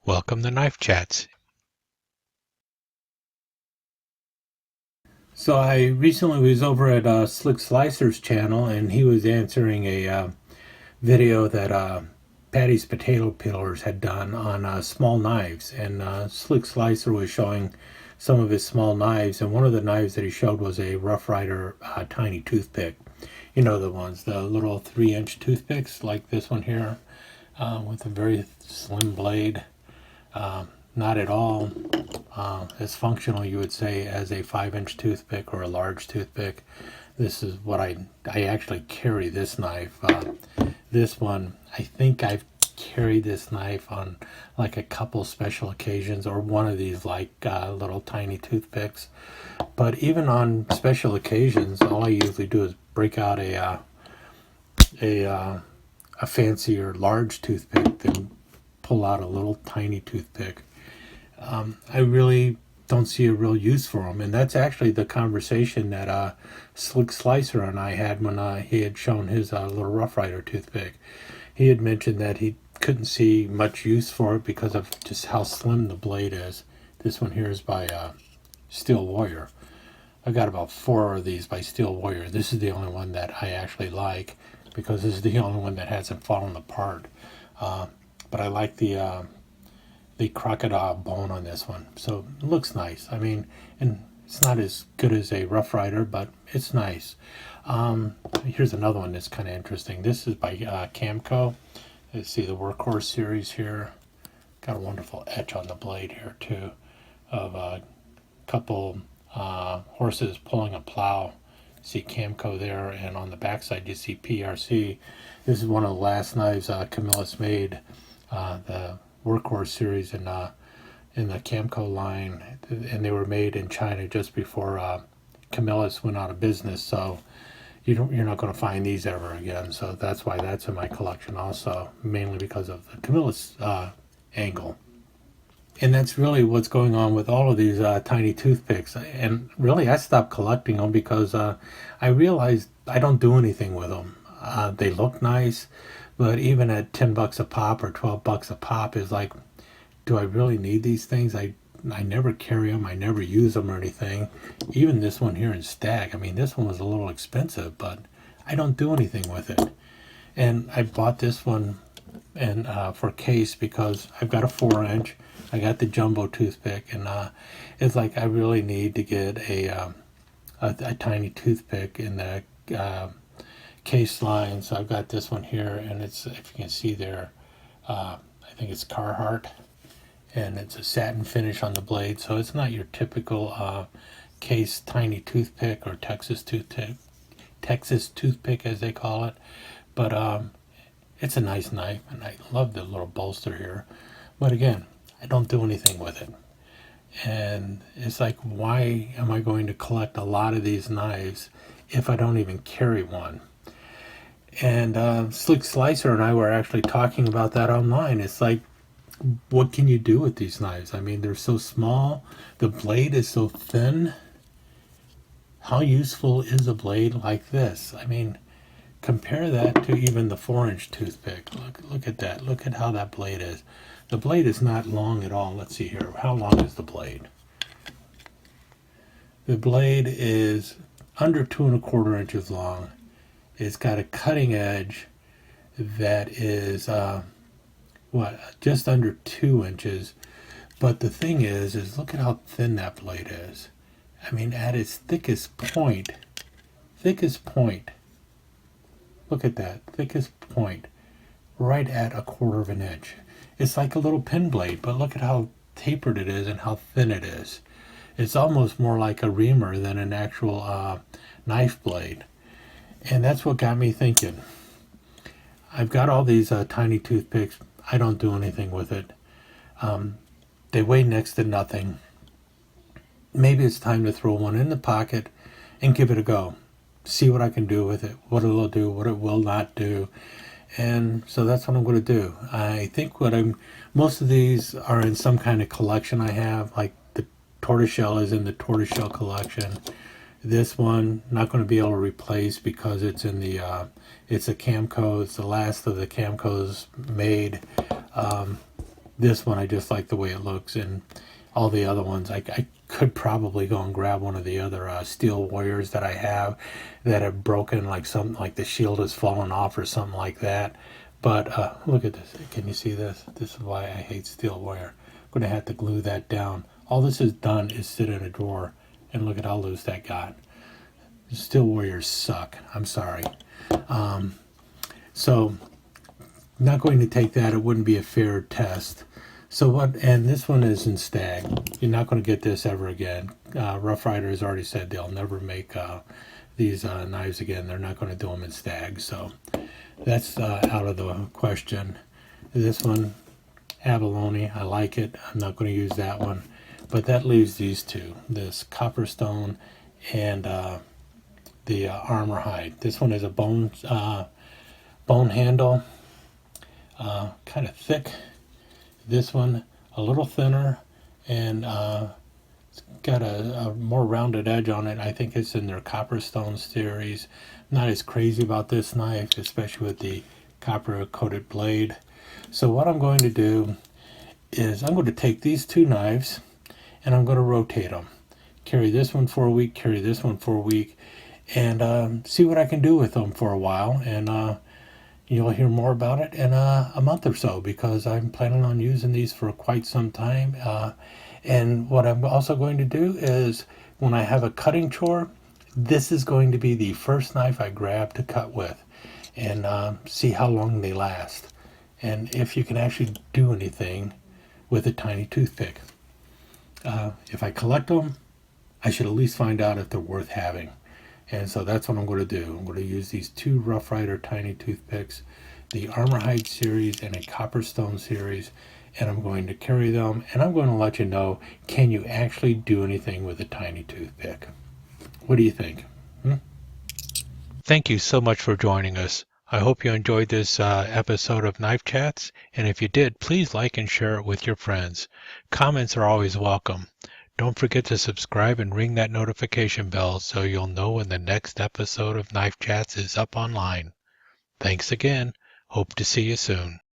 Welcome to Knife Chats. So I recently was over at Slick Slicer's channel, and he was answering a video that Patty's Potato Peelers had done on small knives. And Slick Slicer was showing some of his small knives, and one of the knives that he showed was a Rough Rider Tiny Toothpick. You know the ones, the little 3-inch toothpicks like this one here, with a very slim blade. Not at all as functional, you would say, as a 5-inch toothpick or a large toothpick. This is what I actually carry this knife. This one, I think I've carried this knife on like a couple special occasions, or one of these like little tiny toothpicks. But even on special occasions, all I usually do is break out a fancier large toothpick, then pull out a little tiny toothpick. I really don't see a real use for them. And that's actually the conversation that Slick Slicer and I had when he had shown his little Rough Rider toothpick. He had mentioned that he couldn't see much use for it because of just how slim the blade is. This one here is by Steel Warrior. I've got about 4 of these by Steel Warrior. This is the only one that I actually like because this is the only one that hasn't fallen apart. But I like the crocodile bone on this one, so it looks nice. I mean, and it's not as good as a Rough Rider, but it's nice. Here's another one that's kind of interesting. This is by Camco. Let's see the Workhorse series here. Got a wonderful etch on the blade here too, of a couple horses pulling a plow. See Camco there, and on the backside you see PRC. This is one of the last knives Camillus made. The Workhorse series in the Camco line, and they were made in China just before Camillus went out of business. So you're not going to find these ever again. So that's why that's in my collection also, mainly because of the Camillus angle. And that's really what's going on with all of these tiny toothpicks. And really, I stopped collecting them because I realized I don't do anything with them. They look nice, but even at $10 a pop or $12 a pop, is like, do I really need these things? I never carry them. I never use them or anything. Even this one here in Stag. I mean, this one was a little expensive, but I don't do anything with it. And I bought this one and for case because I've got a 4-inch. I got the jumbo toothpick, and it's like I really need to get a tiny toothpick in the case line. So I've got this one here, and it's, if you can see there, I think it's Carhartt, and it's a satin finish on the blade. So it's not your typical case tiny toothpick or Texas toothpick as they call it, but it's a nice knife, and I love the little bolster here. But again, I don't do anything with it. And it's like, why am I going to collect a lot of these knives if I don't even carry one? And Slick Slicer and I were actually talking about that online. It's like, what can you do with these knives? I mean, they're so small. The blade is so thin. How useful is a blade like this? I mean, compare that to even the 4-inch toothpick. Look at that. Look at how that blade is. The blade is not long at all. Let's see here. How long is the blade? The blade is under 2¼ inches long. It's got a cutting edge that is just under 2 inches. But the thing is look at how thin that blade is. I mean, at its thickest point, look at that, thickest point, right at 1/4 inch. It's like a little pin blade, but look at how tapered it is and how thin it is. It's almost more like a reamer than an actual knife blade. And that's what got me thinking. I've got all these tiny toothpicks. I don't do anything with it. They weigh next to nothing. Maybe it's time to throw one in the pocket and give it a go. See what I can do with it, what it'll do, what it will not do. And so that's what I'm going to do. I think most of these are in some kind of collection I have, like the tortoiseshell is in the tortoiseshell collection. This one, not going to be able to replace because it's in the, it's a Camco. It's the last of the Camcos made. This one I just like the way it looks, and all the other ones I could probably go and grab one of the other steel warriors that I have that have broken, like something like the shield has fallen off or something like that. But look at this. Can you see this? This is why I hate steel warrior. I'm going to have to glue that down. All this has done is sit in a drawer, and look at how loose that got. Steel warriors suck. I'm sorry. So not going to take that. It wouldn't be a fair test. So what? And this one is in stag. You're not going to get this ever again. Rough Rider has already said they'll never make these knives again. They're not going to do them in stag. So that's out of the question. This one, abalone. I like it. I'm not going to use that one. But that leaves these two. This copperstone and the armor hide. This one is a bone handle, kind of thick. This one a little thinner, and it's got a more rounded edge on it. I think it's in their Copperstone series. Not as crazy about this knife, especially with the copper coated blade. So what I'm going to do is I'm going to take these two knives and I'm going to rotate them. Carry this one for a week, carry this one for a week, and see what I can do with them for a while. And you'll hear more about it in a month or so, because I'm planning on using these for quite some time. And what I'm also going to do is, when I have a cutting chore, this is going to be the first knife I grab to cut with, and see how long they last, and if you can actually do anything with a tiny toothpick. If I collect them, I should at least find out if they're worth having. And so that's what I'm going to do. I'm going to use these two Rough Rider Tiny Toothpicks, the Armor Hide series and a Copperstone series, and I'm going to carry them, and I'm going to let you know, can you actually do anything with a tiny toothpick? What do you think? Thank you so much for joining us. I hope you enjoyed this episode of Knife Chats, and if you did, please like and share it with your friends. Comments are always welcome. Don't forget to subscribe and ring that notification bell so you'll know when the next episode of Knife Chats is up online. Thanks again. Hope to see you soon.